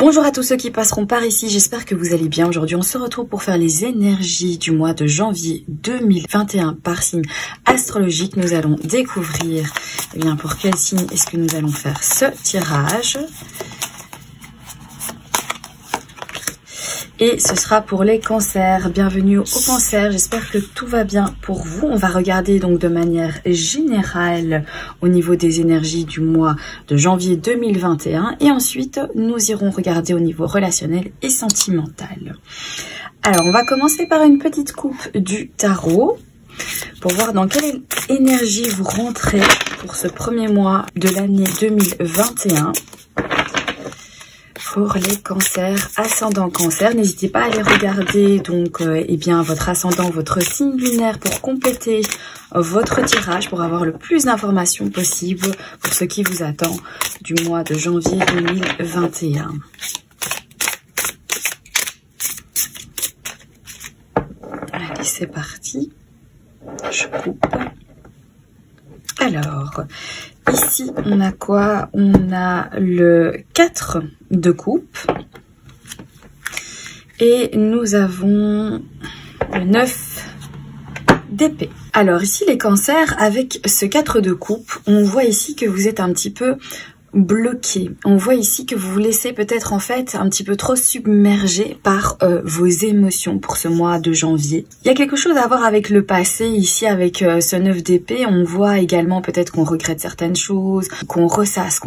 Bonjour à tous ceux qui passeront par ici, j'espère que vous allez bien. Aujourd'hui on se retrouve pour faire les énergies du mois de janvier 2021 par signe astrologique. Nous allons découvrir pour quel signe est-ce que nous allons faire ce tirage. Et ce sera pour les cancers. Bienvenue aux cancers, j'espère que tout va bien pour vous. On va regarder donc de manière générale au niveau des énergies du mois de janvier 2021. Et ensuite, nous irons regarder au niveau relationnel et sentimental. Alors, on va commencer par une petite coupe du tarot pour voir dans quelle énergie vous rentrez pour ce premier mois de l'année 2021. Pour les cancers, ascendant cancer, n'hésitez pas à aller regarder donc votre ascendant, votre signe lunaire pour compléter votre tirage, pour avoir le plus d'informations possible pour ce qui vous attend du mois de janvier 2021. Allez, c'est parti. Je coupe. Alors, ici, on a quoi? On a le 4 de coupe. Et nous avons le 9 d'épée. Alors ici, les cancers, avec ce 4 de coupe, on voit ici que vous êtes un petit peu bloqué. On voit ici que vous vous laissez peut-être en fait un petit peu trop submergé par vos émotions pour ce mois de janvier. Il y a quelque chose à voir avec le passé ici avec ce 9 d'épée. On voit également peut-être qu'on regrette certaines choses, qu'on ressasse,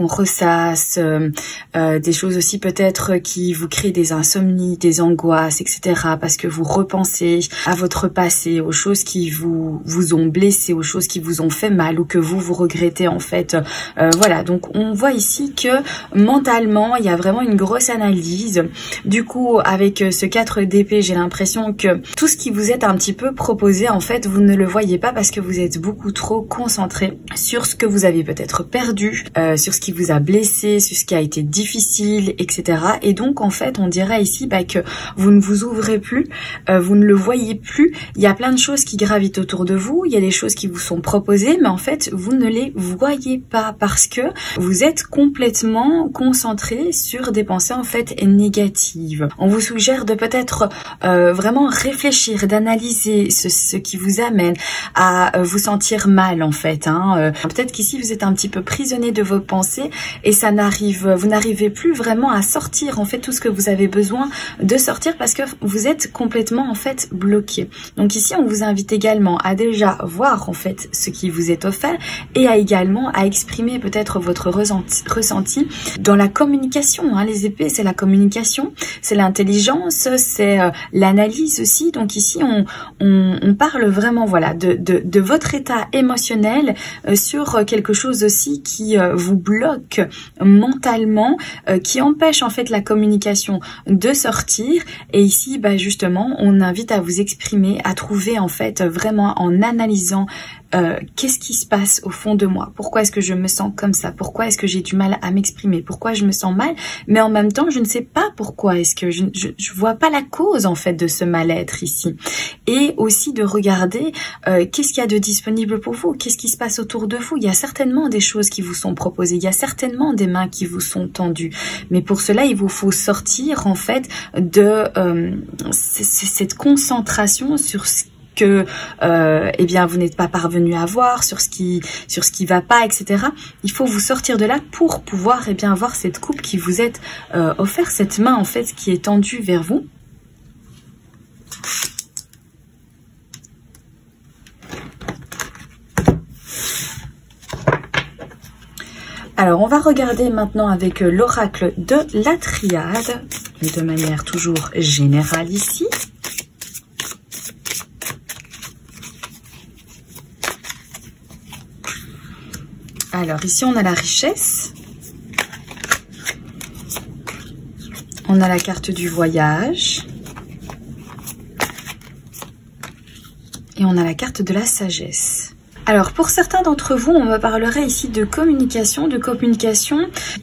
des choses aussi peut-être qui vous créent des insomnies, des angoisses, etc. Parce que vous repensez à votre passé, aux choses qui vous ont blessé, aux choses qui vous ont fait mal ou que vous regrettez en fait. Voilà, donc on voit ici que mentalement il y a vraiment une grosse analyse. Du coup avec ce 4 d'épée, j'ai l'impression que tout ce qui vous est un petit peu proposé en fait vous ne le voyez pas parce que vous êtes beaucoup trop concentré sur ce que vous avez peut-être perdu, sur ce qui vous a blessé, sur ce qui a été difficile, etc. Et donc en fait on dirait ici que vous ne vous ouvrez plus, vous ne le voyez plus. Il y a plein de choses qui gravitent autour de vous, il y a des choses qui vous sont proposées mais en fait vous ne les voyez pas parce que vous êtes complètement concentré sur des pensées en fait négatives. On vous suggère de peut-être vraiment réfléchir, d'analyser ce qui vous amène à vous sentir mal en fait. Peut-être qu'ici vous êtes un petit peu prisonnier de vos pensées et vous n'arrivez plus vraiment à sortir en fait tout ce que vous avez besoin de sortir parce que vous êtes complètement en fait bloqué. Donc ici on vous invite également à déjà voir en fait ce qui vous est offert et également à exprimer peut-être votre ressenti dans la communication. Les épées, c'est la communication, c'est l'intelligence, c'est l'analyse aussi. Donc ici, on parle vraiment voilà de votre état émotionnel sur quelque chose aussi qui vous bloque mentalement, qui empêche en fait la communication de sortir. Et ici, justement, on invite à vous exprimer, à trouver en fait vraiment en analysant qu'est-ce qui se passe au fond de moi? Pourquoi est-ce que je me sens comme ça? Pourquoi est-ce que j'ai du mal à m'exprimer? Pourquoi je me sens mal? Mais en même temps, je ne sais pas pourquoi. Est-ce que je vois pas la cause en fait de ce mal-être ici? Et aussi de regarder qu'est-ce qu'il y a de disponible pour vous? Qu'est-ce qui se passe autour de vous? Il y a certainement des choses qui vous sont proposées. Il y a certainement des mains qui vous sont tendues. Mais pour cela, il vous faut sortir en fait de cette concentration sur ce que vous n'êtes pas parvenu à voir, sur ce qui va pas, etc. Il faut vous sortir de là pour pouvoir avoir cette coupe qui vous est offerte, cette main en fait qui est tendue vers vous. Alors on va regarder maintenant avec l'oracle de la triade, de manière toujours générale ici. Alors ici on a la richesse, on a la carte du voyage et on a la carte de la sagesse. Alors pour certains d'entre vous, on me parlerait ici de communication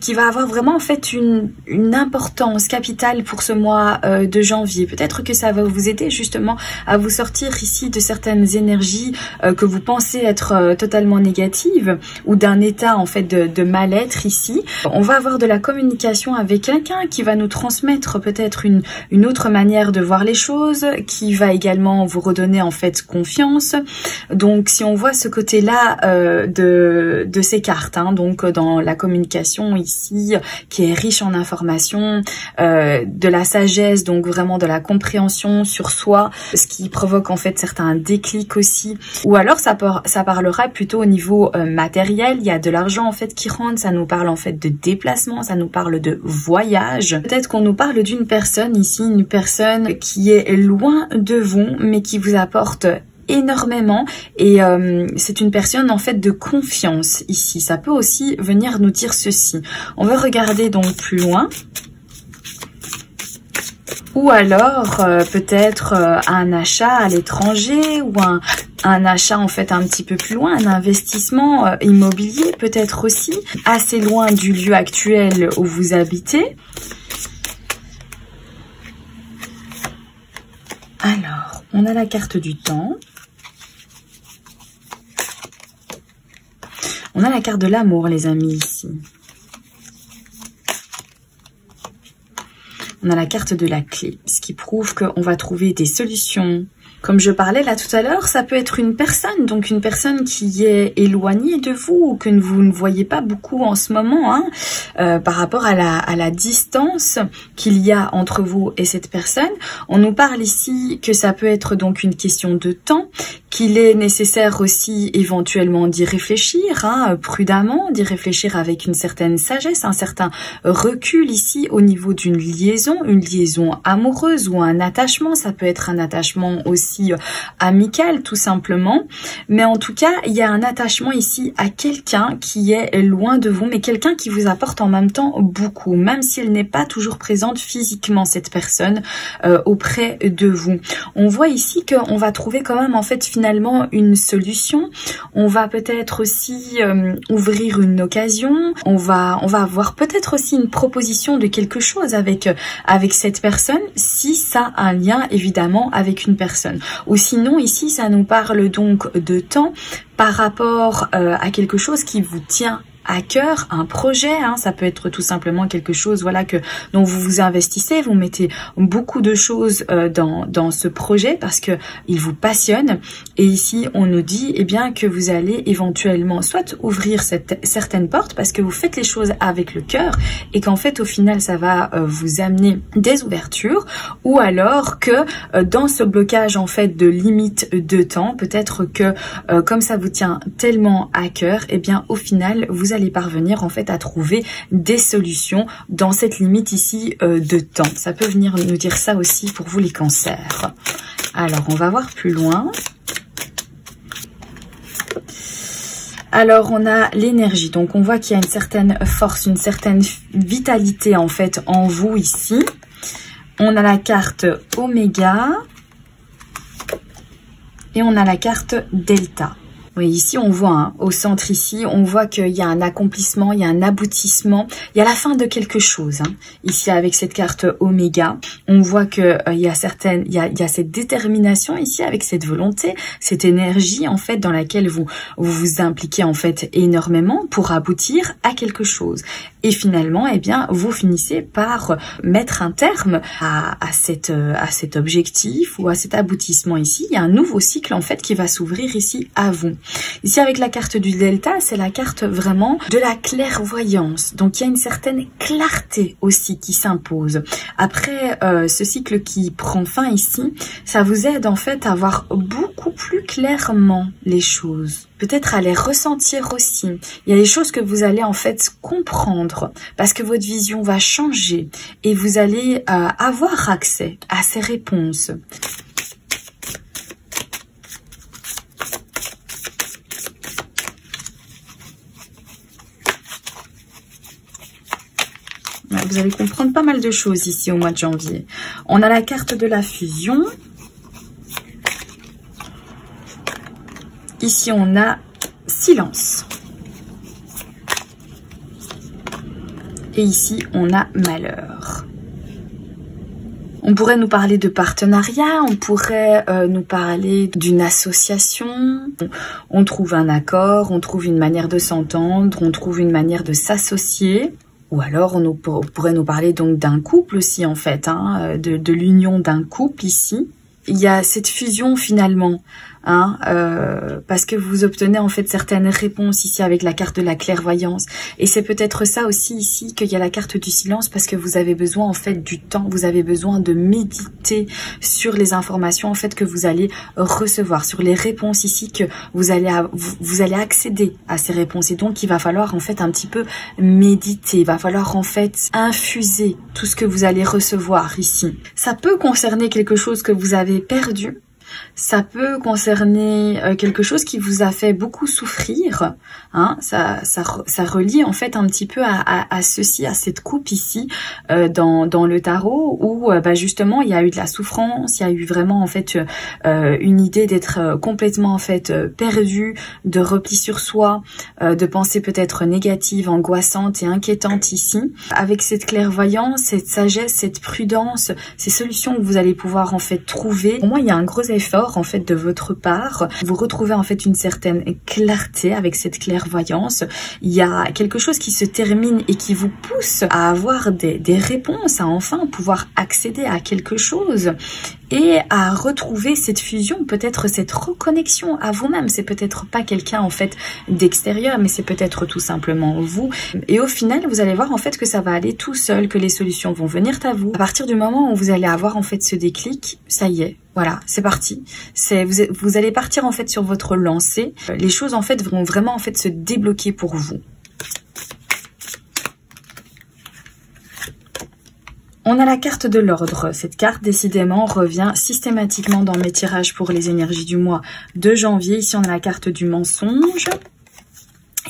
qui va avoir vraiment en fait une importance capitale pour ce mois de janvier. Peut-être que ça va vous aider justement à vous sortir ici de certaines énergies que vous pensez être totalement négatives ou d'un état en fait de mal-être ici. On va avoir de la communication avec quelqu'un qui va nous transmettre peut-être une autre manière de voir les choses, qui va également vous redonner en fait confiance. Donc si on voit ce côté-là de ces cartes, hein, donc dans la communication ici, qui est riche en informations, de la sagesse, donc vraiment de la compréhension sur soi, ce qui provoque en fait certains déclics aussi. Ou alors ça parlera plutôt au niveau matériel, il y a de l'argent en fait qui rentre, ça nous parle en fait de déplacement, ça nous parle de voyage. Peut-être qu'on nous parle d'une personne ici, une personne qui est loin de vous, mais qui vous apporte énormément et c'est une personne en fait de confiance ici. Ça peut aussi venir nous dire ceci. On va regarder donc plus loin. Ou alors peut-être un achat à l'étranger ou un achat en fait un petit peu plus loin, un investissement immobilier peut-être aussi, assez loin du lieu actuel où vous habitez. Alors, on a la carte du temps. On a la carte de l'amour, les amis, ici. On a la carte de la clé, ce qui prouve qu'on va trouver des solutions. Comme je parlais là tout à l'heure, ça peut être une personne, donc une personne qui est éloignée de vous ou que vous ne voyez pas beaucoup en ce moment, hein, par rapport à la distance qu'il y a entre vous et cette personne. On nous parle ici que ça peut être donc une question de temps, qu'il est nécessaire aussi éventuellement d'y réfléchir, hein, prudemment, d'y réfléchir avec une certaine sagesse, un certain recul ici au niveau d'une liaison, une liaison amoureuse ou un attachement. Ça peut être un attachement aussi amical tout simplement, mais en tout cas il y a un attachement ici à quelqu'un qui est loin de vous, mais quelqu'un qui vous apporte en même temps beaucoup, même si elle n'est pas toujours présente physiquement, cette personne auprès de vous. On voit ici qu'on va trouver quand même en fait finalement une solution. On va peut-être aussi ouvrir une occasion, on va avoir peut-être aussi une proposition de quelque chose avec cette personne, si ça a un lien évidemment avec une personne. Ou sinon ici ça nous parle donc de temps par rapport à quelque chose qui vous tient à cœur, un projet, hein, ça peut être tout simplement quelque chose, voilà, dont vous vous investissez, vous mettez beaucoup de choses dans ce projet parce que il vous passionne. Et ici, on nous dit, eh bien, que vous allez éventuellement soit ouvrir certaines portes parce que vous faites les choses avec le cœur et qu'en fait, au final, ça va vous amener des ouvertures, ou alors que dans ce blocage en fait de limite de temps, peut-être que comme ça vous tient tellement à cœur, eh bien, au final, vous allez parvenir en fait à trouver des solutions dans cette limite ici de temps. Ça peut venir nous dire ça aussi pour vous les cancers. Alors on va voir plus loin. Alors on a l'énergie, donc on voit qu'il y a une certaine force, une certaine vitalité en fait en vous ici. On a la carte Oméga et on a la carte Delta. Oui, ici on voit, hein, au centre ici, on voit qu'il y a un accomplissement, il y a un aboutissement, il y a la fin de quelque chose. Hein. Ici avec cette carte Oméga, on voit que il y a cette détermination ici avec cette volonté, cette énergie en fait dans laquelle vous vous impliquez en fait énormément pour aboutir à quelque chose. Et finalement, eh bien, vous finissez par mettre un terme à cet objectif ou à cet aboutissement ici. Il y a un nouveau cycle en fait qui va s'ouvrir ici à vous. Ici avec la carte du Delta, c'est la carte vraiment de la clairvoyance. Donc il y a une certaine clarté aussi qui s'impose. Après ce cycle qui prend fin ici, ça vous aide en fait à voir beaucoup plus clairement les choses. Peut-être à les ressentir aussi. Il y a des choses que vous allez en fait comprendre parce que votre vision va changer et vous allez avoir accès à ces réponses. Vous allez comprendre pas mal de choses ici au mois de janvier. On a la carte de la fusion. Ici, on a silence. Et ici, on a malheur. On pourrait nous parler de partenariat, on pourrait nous parler d'une association. On trouve un accord, on trouve une manière de s'entendre, on trouve une manière de s'associer. Ou alors on pourrait nous parler donc d'un couple aussi en fait, hein, de l'union d'un couple ici. Il y a cette fusion finalement, hein, parce que vous obtenez en fait certaines réponses ici avec la carte de la clairvoyance. Et c'est peut-être ça aussi ici qu'il y a la carte du silence, parce que vous avez besoin en fait du temps, vous avez besoin de méditer sur les informations en fait que vous allez recevoir, sur les réponses ici que vous allez accéder à ces réponses. Et donc il va falloir en fait un petit peu méditer, il va falloir en fait infuser tout ce que vous allez recevoir ici. Ça peut concerner quelque chose que vous avez perdu. Ça peut concerner quelque chose qui vous a fait beaucoup souffrir, hein. Ça relie en fait un petit peu à ceci, à cette coupe ici dans le tarot, où justement il y a eu de la souffrance, il y a eu vraiment en fait une idée d'être complètement en fait perdu, de repli sur soi, de pensées peut-être négatives, angoissantes et inquiétantes ici. Avec cette clairvoyance, cette sagesse, cette prudence, ces solutions que vous allez pouvoir en fait trouver. Pour moi, il y a un gros effort en fait de votre part. Vous retrouvez en fait une certaine clarté avec cette clairvoyance. Il y a quelque chose qui se termine et qui vous pousse à avoir des réponses, à enfin pouvoir accéder à quelque chose et à retrouver cette fusion, peut-être cette reconnexion à vous-même. C'est peut-être pas quelqu'un en fait d'extérieur, mais c'est peut-être tout simplement vous. Et au final, vous allez voir en fait que ça va aller tout seul, que les solutions vont venir à vous. À partir du moment où vous allez avoir en fait ce déclic, ça y est. Voilà, c'est parti. Vous allez partir en fait sur votre lancée. Les choses en fait vont vraiment en fait se débloquer pour vous. On a la carte de l'ordre. Cette carte, décidément, revient systématiquement dans mes tirages pour les énergies du mois de janvier. Ici, on a la carte du mensonge.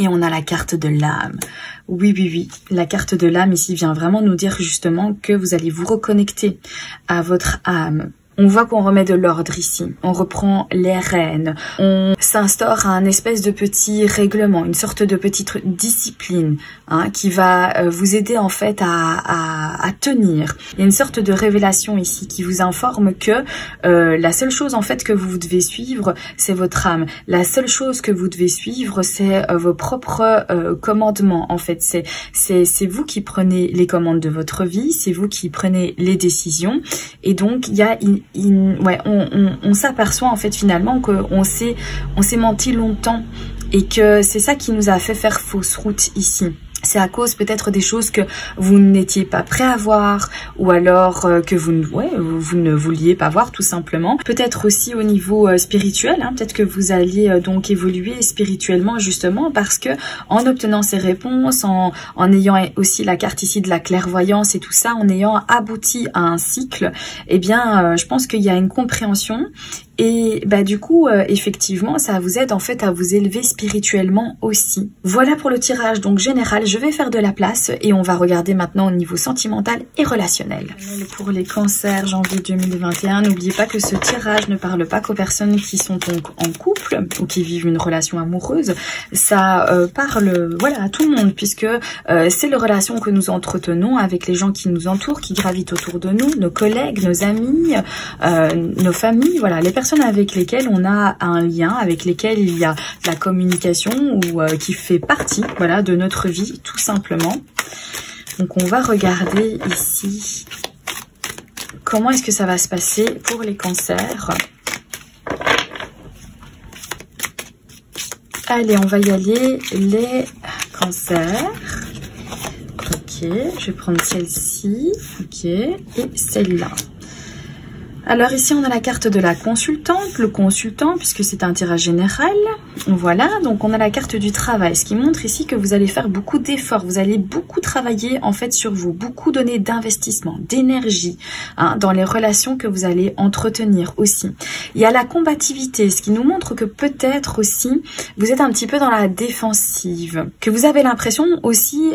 Et on a la carte de l'âme. Oui, oui, oui. La carte de l'âme ici vient vraiment nous dire justement que vous allez vous reconnecter à votre âme. On voit qu'on remet de l'ordre ici, on reprend les rênes, on s'instaure à un espèce de petit règlement, une sorte de petite discipline, hein, qui va vous aider en fait à tenir. Il y a une sorte de révélation ici qui vous informe que la seule chose en fait que vous devez suivre, c'est votre âme. La seule chose que vous devez suivre, c'est vos propres commandements. En fait, c'est vous qui prenez les commandes de votre vie, c'est vous qui prenez les décisions. Et donc, il y a on s'aperçoit en fait finalement qu'on s'est menti longtemps et que c'est ça qui nous a fait faire fausse route ici. C'est à cause peut-être des choses que vous n'étiez pas prêt à voir, ou alors que vous ne vouliez pas voir tout simplement. Peut-être aussi au niveau spirituel, hein, peut-être que vous alliez donc évoluer spirituellement justement parce que en obtenant ces réponses, en ayant aussi la carte ici de la clairvoyance et tout ça, en ayant abouti à un cycle, eh bien je pense qu'il y a une compréhension. Et du coup, effectivement, ça vous aide en fait à vous élever spirituellement aussi. Voilà pour le tirage donc général. Je vais faire de la place et on va regarder maintenant au niveau sentimental et relationnel. Pour les cancers janvier 2021, n'oubliez pas que ce tirage ne parle pas qu'aux personnes qui sont donc en couple ou qui vivent une relation amoureuse. Ça parle à tout le monde puisque c'est les relations que nous entretenons avec les gens qui nous entourent, qui gravitent autour de nous, nos collègues, nos amis, nos familles, voilà, les personnes avec lesquelles on a un lien, avec lesquelles il y a de la communication ou qui fait partie, voilà, de notre vie, tout simplement. Donc on va regarder ici comment est-ce que ça va se passer pour les cancers. Allez, on va y aller, les cancers. Ok, je vais prendre celle-ci, ok, et celle-là. Alors ici, on a la carte de la consultante, le consultant, puisque c'est un tirage général. Voilà, donc on a la carte du travail, ce qui montre ici que vous allez faire beaucoup d'efforts. Vous allez beaucoup travailler en fait sur vous, beaucoup donner d'investissement, d'énergie dans les relations que vous allez entretenir aussi. Il y a la combativité, ce qui nous montre que peut-être aussi, vous êtes un petit peu dans la défensive, que vous avez l'impression aussi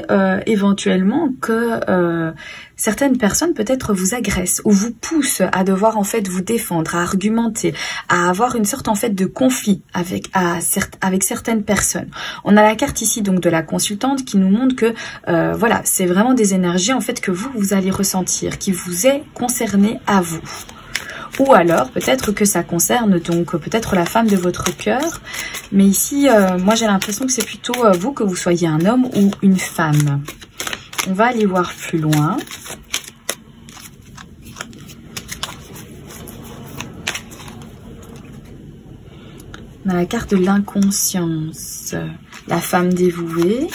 éventuellement que certaines personnes peut-être vous agressent ou vous poussent à devoir en fait vous défendre, à argumenter, à avoir une sorte en fait de conflit avec certaines personnes. On a la carte ici donc de la consultante qui nous montre que voilà, c'est vraiment des énergies en fait que vous allez ressentir, qui vous est concerné à vous. Ou alors peut-être que ça concerne donc peut-être la femme de votre cœur, mais ici moi j'ai l'impression que c'est plutôt vous, que vous soyez un homme ou une femme. On va aller voir plus loin. On a la carte de l'inconscience, la femme dévouée,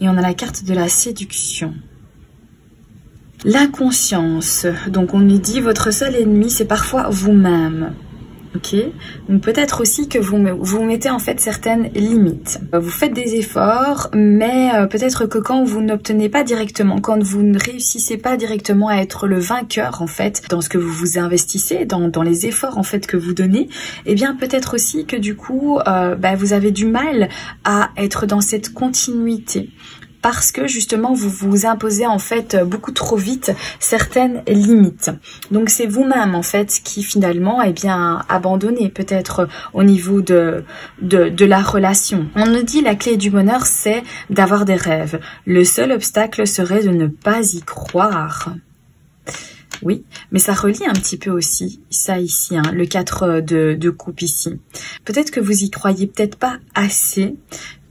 et on a la carte de la séduction. L'inconscience, donc on nous dit votre seul ennemi c'est parfois vous-même. Ok, donc peut-être aussi que vous mettez en fait certaines limites. Vous faites des efforts, mais peut-être que quand vous n'obtenez pas directement, quand vous ne réussissez pas directement à être le vainqueur en fait dans ce que vous vous investissez, dans les efforts en fait que vous donnez, eh bien peut-être aussi que du coup vous avez du mal à être dans cette continuité. Parce que justement vous vous imposez en fait beaucoup trop vite certaines limites. Donc c'est vous-même en fait qui finalement abandonnez peut-être au niveau de la relation. On nous dit la clé du bonheur c'est d'avoir des rêves. Le seul obstacle serait de ne pas y croire. Oui, mais ça relie un petit peu aussi ça ici, le 4 de coupe ici. Peut-être que vous y croyez peut-être pas assez.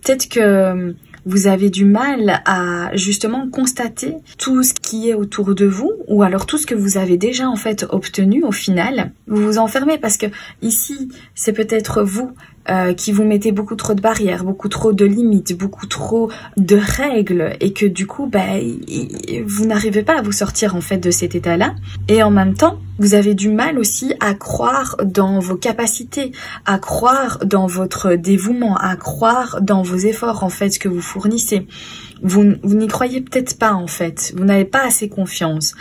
Peut-être que vous avez du mal à justement constater tout ce qui est autour de vous, ou alors tout ce que vous avez déjà en fait obtenu au final. Vous vous enfermez parce que ici c'est peut-être vous qui vous mettez beaucoup trop de barrières, beaucoup trop de limites, beaucoup trop de règles, et que du coup vous n'arrivez pas à vous sortir en fait de cet état-là. Et en même temps vous avez du mal aussi à croire dans vos capacités, à croire dans votre dévouement, à croire dans vos efforts en fait que vous fournissez. Vous n'y croyez peut-être pas en fait, vous n'avez pas assez confiance.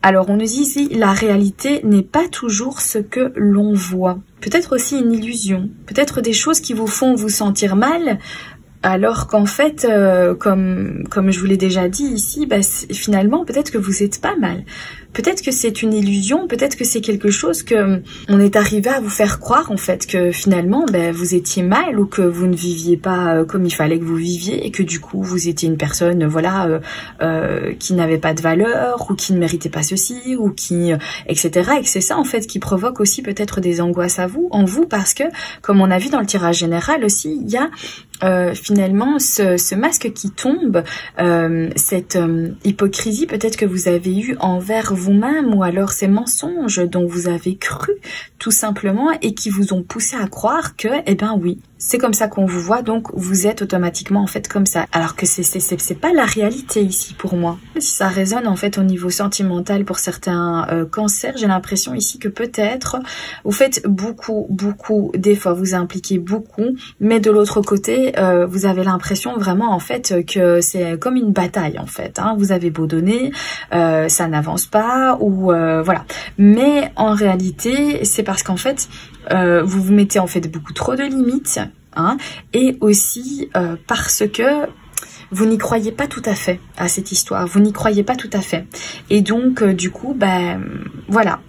Alors on nous dit ici, la réalité n'est pas toujours ce que l'on voit. Peut-être aussi une illusion, peut-être des choses qui vous font vous sentir mal, alors qu'en fait, comme je vous l'ai déjà dit ici, finalement peut-être que vous êtes pas mal. Peut-être que c'est une illusion, peut-être que c'est quelque chose que on est arrivé à vous faire croire en fait, que finalement vous étiez mal, ou que vous ne viviez pas comme il fallait que vous viviez, et que du coup vous étiez une personne qui n'avait pas de valeur, ou qui ne méritait pas ceci, ou qui etc. Et que c'est ça en fait qui provoque aussi peut-être des angoisses en vous, parce que comme on a vu dans le tirage général aussi, il y a finalement ce masque qui tombe, cette hypocrisie peut-être que vous avez eue envers vous-même, ou alors ces mensonges dont vous avez cru tout simplement, et qui vous ont poussé à croire que oui, c'est comme ça qu'on vous voit, donc vous êtes automatiquement en fait comme ça, alors que c'est pas la réalité ici pour moi. Si ça résonne en fait au niveau sentimental pour certains cancers, j'ai l'impression ici que peut-être vous faites beaucoup d'efforts, vous impliquez beaucoup, mais de l'autre côté vous avez l'impression vraiment en fait que c'est comme une bataille en fait, vous avez beau donner, ça n'avance pas, ou voilà. Mais en réalité c'est parce qu'en fait vous vous mettez en fait beaucoup trop de limites, et aussi parce que vous n'y croyez pas tout à fait à cette histoire, vous n'y croyez pas tout à fait, et donc du coup voilà,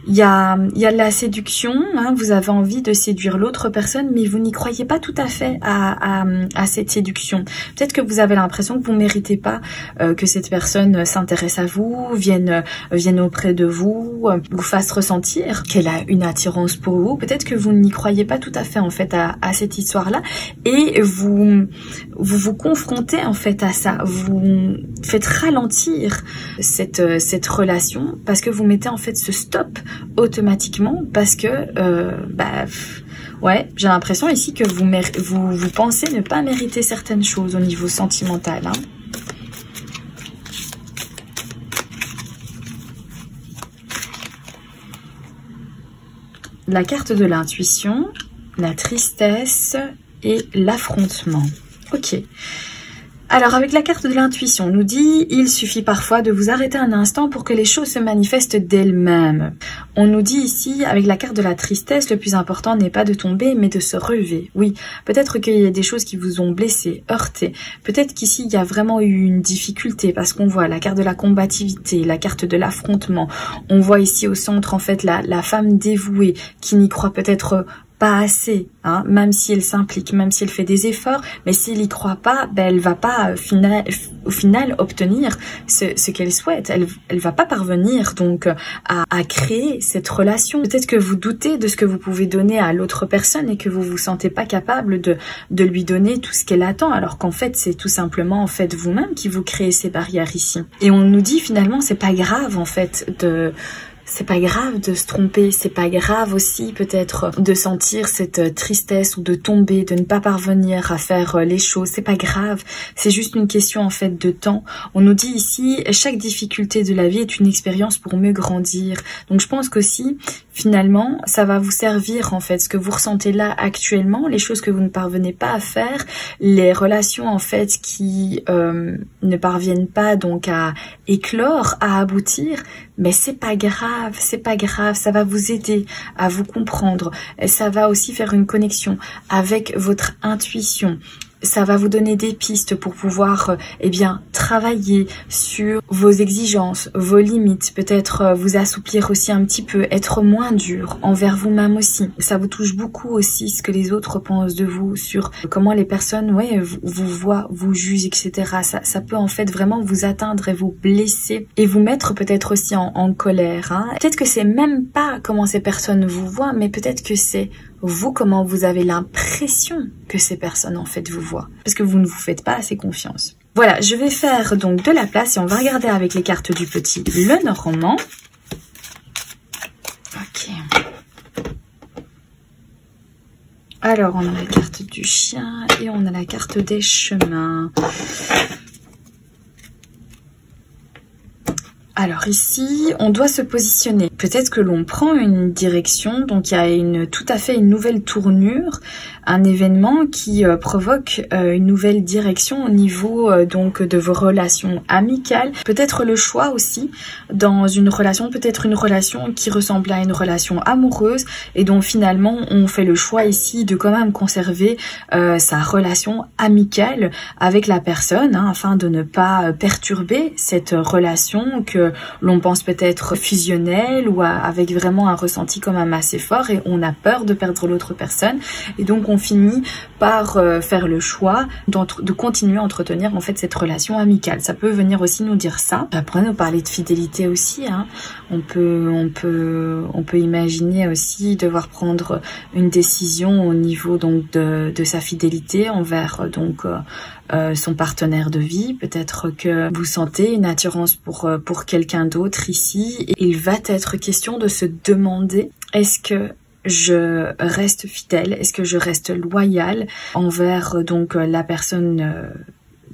il y a de la séduction, vous avez envie de séduire l'autre personne, mais vous n'y croyez pas tout à fait à cette séduction. Peut-être que vous avez l'impression que vous méritez pas que cette personne s'intéresse à vous, vienne auprès de vous, vous fasse ressentir qu'elle a une attirance pour vous. Peut-être que vous n'y croyez pas tout à fait en fait à cette histoire-là, et vous confrontez en fait à ça, vous faites ralentir cette relation, parce que vous mettez en fait ce stop automatiquement, parce que ouais, j'ai l'impression ici que vous pensez ne pas mériter certaines choses au niveau sentimental, La carte de l'intuition, la tristesse et l'affrontement. Ok. Alors avec la carte de l'intuition, on nous dit il suffit parfois de vous arrêter un instant pour que les choses se manifestent d'elles-mêmes. On nous dit ici avec la carte de la tristesse, le plus important n'est pas de tomber mais de se relever. Oui, peut-être qu'il y a des choses qui vous ont blessé, heurté. Peut-être qu'ici il y a vraiment eu une difficulté parce qu'on voit la carte de la combativité, la carte de l'affrontement. On voit ici au centre en fait la femme dévouée qui n'y croit peut-être pas assez, hein, même si elle s'implique, même si elle fait des efforts, mais si elle y croit pas, ben elle va pas au final obtenir ce qu'elle souhaite. Elle va pas parvenir donc à créer cette relation. Peut-être que vous doutez de ce que vous pouvez donner à l'autre personne et que vous vous sentez pas capable de lui donner tout ce qu'elle attend, alors qu'en fait c'est tout simplement en fait vous-même qui vous créez ces barrières ici. Et on nous dit finalement c'est pas grave en fait c'est pas grave de se tromper, c'est pas grave aussi peut-être de sentir cette tristesse ou de tomber, de ne pas parvenir à faire les choses, c'est pas grave, c'est juste une question en fait de temps. On nous dit ici, chaque difficulté de la vie est une expérience pour mieux grandir. Donc je pense qu'aussi, finalement, ça va vous servir en fait, ce que vous ressentez là actuellement, les choses que vous ne parvenez pas à faire, les relations en fait qui ne parviennent pas donc à éclore, à aboutir, mais c'est pas grave, ça va vous aider à vous comprendre, et ça va aussi faire une connexion avec votre intuition. Ça va vous donner des pistes pour pouvoir travailler sur vos exigences, vos limites, peut-être vous assouplir aussi un petit peu, être moins dur envers vous-même aussi. Ça vous touche beaucoup aussi ce que les autres pensent de vous, sur comment les personnes vous voient, vous jugent, etc. Ça peut en fait vraiment vous atteindre et vous blesser et vous mettre peut-être aussi en colère. Hein. Peut-être que c'est même pas comment ces personnes vous voient, mais peut-être que c'est vous, comment vous avez l'impression que ces personnes en fait vous voient, parce que vous ne vous faites pas assez confiance. Voilà, je vais faire donc de la place et on va regarder avec les cartes du petit Lenormand. Ok. Alors, on a la carte du chien et on a la carte des chemins. Alors ici, on doit se positionner. Peut-être que l'on prend une direction, donc il y a tout à fait une nouvelle tournure, un événement qui provoque une nouvelle direction au niveau donc de vos relations amicales. Peut-être le choix aussi dans une relation, peut-être une relation qui ressemble à une relation amoureuse et dont finalement on fait le choix ici de quand même conserver sa relation amicale avec la personne, hein, afin de ne pas perturber cette relation que l'on pense peut-être fusionnelle ou avec vraiment un ressenti quand même assez fort et on a peur de perdre l'autre personne et donc on finit par faire le choix de continuer à entretenir en fait cette relation amicale. Ça peut venir aussi nous dire ça. Après nous parler de fidélité aussi, hein. On peut imaginer aussi devoir prendre une décision au niveau donc de sa fidélité envers donc son partenaire de vie. Peut-être que vous sentez une attirance pour quelqu'un d'autre ici et il va être question de se demander, est-ce que je reste fidèle, est-ce que je reste loyale envers donc la personne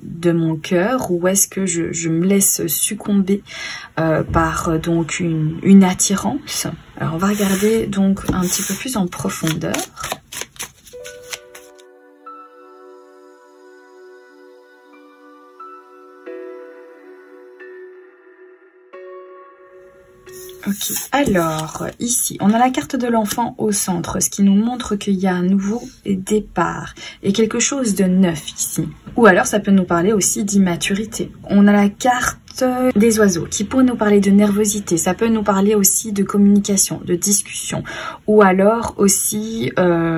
de mon cœur, ou est-ce que je me laisse succomber par donc une attirance. Alors on va regarder donc un petit peu plus en profondeur. Ok, alors ici on a la carte de l'enfant au centre, ce qui nous montre qu'il y a un nouveau départ et quelque chose de neuf ici. Ou alors ça peut nous parler aussi d'immaturité. On a la carte des oiseaux qui peut nous parler de nervosité, ça peut nous parler aussi de communication, de discussion, ou alors aussi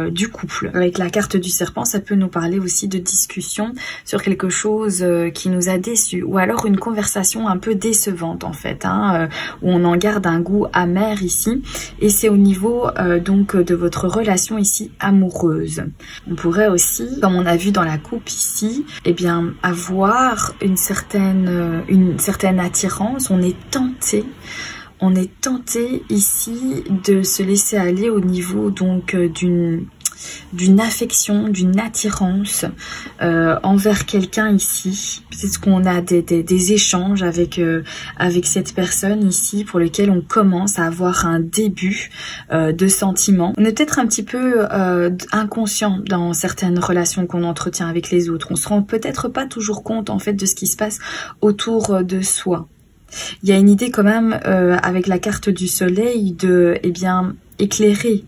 du couple. Avec la carte du serpent, ça peut nous parler aussi de discussion sur quelque chose qui nous a déçus, ou alors une conversation un peu décevante en fait, hein, où on en garde un goût amer ici, et c'est au niveau donc de votre relation ici amoureuse. On pourrait aussi, comme on a vu dans la coupe ici, eh bien avoir une certaine attirance. On est tenté ici de se laisser aller au niveau donc d'une d'une affection, d'une attirance envers quelqu'un ici. Peut-être qu'on a des échanges avec cette personne ici pour lequel on commence à avoir un début de sentiment. On est peut-être un petit peu inconscient dans certaines relations qu'on entretient avec les autres. On se rend peut-être pas toujours compte en fait de ce qui se passe autour de soi. Il y a une idée quand même avec la carte du soleil de éclairer.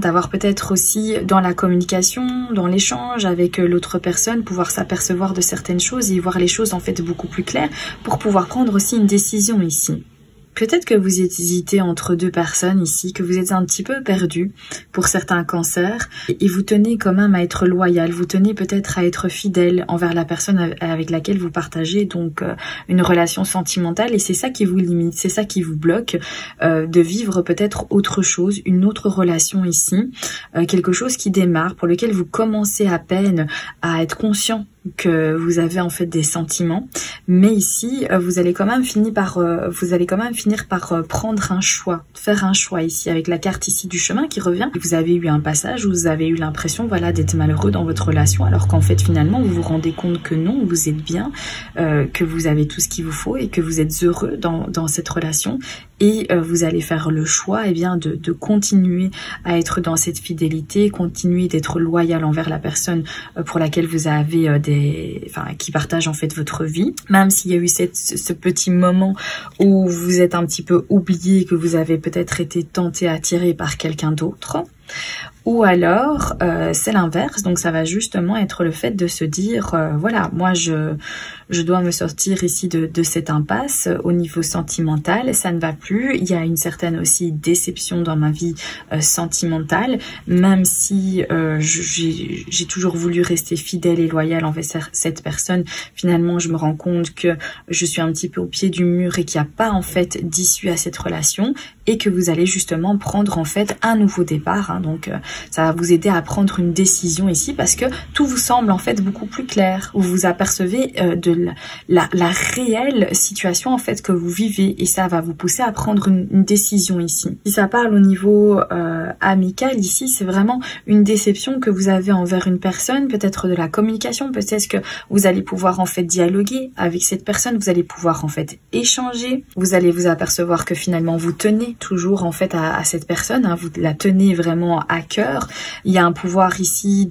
D'avoir peut-être aussi dans la communication, dans l'échange avec l'autre personne, pouvoir s'apercevoir de certaines choses et voir les choses en fait beaucoup plus claires pour pouvoir prendre aussi une décision ici. Peut-être que vous hésitez entre deux personnes ici, que vous êtes un petit peu perdu pour certains cancers et vous tenez quand même à être loyal, vous tenez peut-être à être fidèle envers la personne avec laquelle vous partagez donc une relation sentimentale et c'est ça qui vous limite, c'est ça qui vous bloque de vivre peut-être autre chose, une autre relation ici, quelque chose qui démarre, pour lequel vous commencez à peine à être conscient que vous avez en fait des sentiments, mais ici vous allez quand même finir par prendre un choix, faire un choix ici avec la carte ici du chemin qui revient. Vous avez eu un passage où vous avez eu l'impression d'être malheureux dans votre relation, alors qu'en fait finalement vous vous rendez compte que non, vous êtes bien, que vous avez tout ce qu'il vous faut et que vous êtes heureux dans cette relation. Et vous allez faire le choix de continuer à être dans cette fidélité, continuer d'être loyal envers la personne pour laquelle vous avez qui partage en fait votre vie. Même s'il y a eu ce petit moment où vous êtes un petit peu oublié, que vous avez peut-être été tenté, attiré par quelqu'un d'autre. Ou alors, c'est l'inverse, donc ça va justement être le fait de se dire, voilà, moi je dois me sortir ici de cette impasse au niveau sentimental, ça ne va plus, il y a une certaine aussi déception dans ma vie sentimentale, même si j'ai toujours voulu rester fidèle et loyale envers cette personne, finalement je me rends compte que je suis un petit peu au pied du mur et qu'il n'y a pas en fait d'issue à cette relation et que vous allez justement prendre en fait un nouveau départ, donc ça va vous aider à prendre une décision ici parce que tout vous semble en fait beaucoup plus clair, où vous apercevez de la réelle situation en fait que vous vivez et ça va vous pousser à prendre une décision ici. Si ça parle au niveau amical ici, c'est vraiment une déception que vous avez envers une personne, peut-être de la communication, peut-être que vous allez pouvoir en fait dialoguer avec cette personne, vous allez pouvoir en fait échanger, vous allez vous apercevoir que finalement vous tenez toujours en fait à cette personne, vous la tenez vraiment à cœur. Il y a un pouvoir ici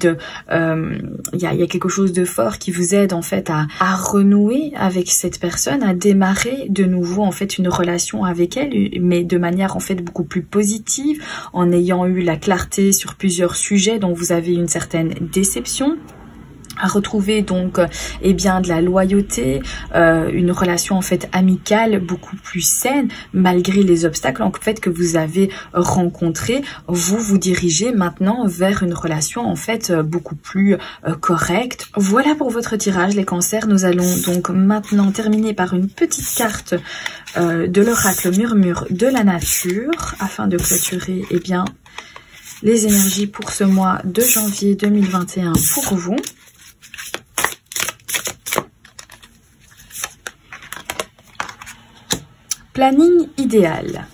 il y a quelque chose de fort qui vous aide en fait à renouer avec cette personne, à démarrer de nouveau en fait une relation avec elle, mais de manière en fait beaucoup plus positive, en ayant eu la clarté sur plusieurs sujets dont vous avez une certaine déception. À retrouver donc de la loyauté, une relation en fait amicale beaucoup plus saine malgré les obstacles en fait que vous avez rencontrés. Vous dirigez maintenant vers une relation en fait beaucoup plus correcte. Voilà pour votre tirage les cancers. Nous allons donc maintenant terminer par une petite carte de l'oracle murmure de la nature afin de clôturer les énergies pour ce mois de janvier 2021 pour vous. Planning idéal.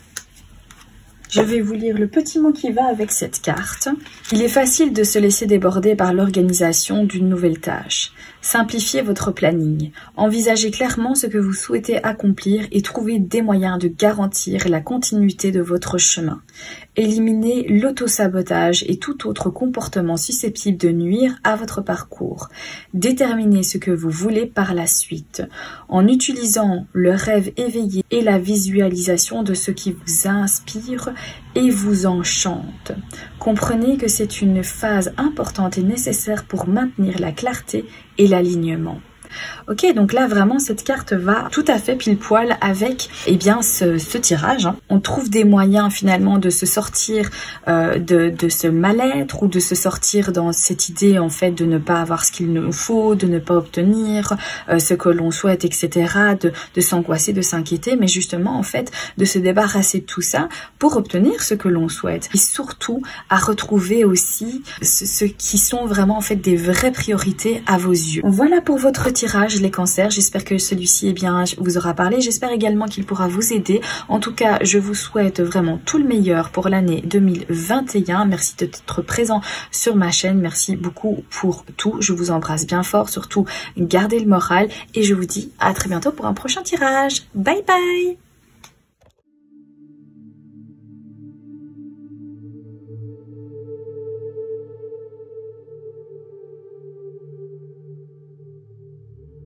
Je vais vous lire le petit mot qui va avec cette carte. Il est facile de se laisser déborder par l'organisation d'une nouvelle tâche. Simplifiez votre planning. Envisagez clairement ce que vous souhaitez accomplir et trouvez des moyens de garantir la continuité de votre chemin. Éliminez l'auto-sabotage et tout autre comportement susceptible de nuire à votre parcours. Déterminez ce que vous voulez par la suite. En utilisant le rêve éveillé et la visualisation de ce qui vous inspire et vous enchante. Comprenez que c'est une phase importante et nécessaire pour maintenir la clarté et l'alignement. Ok, donc là vraiment cette carte va tout à fait pile poil avec ce tirage. On trouve des moyens finalement de se sortir de ce mal-être ou de se sortir dans cette idée en fait de ne pas avoir ce qu'il nous faut, de ne pas obtenir ce que l'on souhaite, etc. De s'angoisser, de s'inquiéter, mais justement en fait de se débarrasser de tout ça pour obtenir ce que l'on souhaite. Et surtout à retrouver aussi ce qui sont vraiment en fait des vraies priorités à vos yeux. Voilà pour votre tirage Vierge, les cancers. J'espère que celui-ci vous aura parlé. J'espère également qu'il pourra vous aider. En tout cas, je vous souhaite vraiment tout le meilleur pour l'année 2021. Merci d'être présent sur ma chaîne. Merci beaucoup pour tout. Je vous embrasse bien fort. Surtout, gardez le moral. Et je vous dis à très bientôt pour un prochain tirage. Bye bye!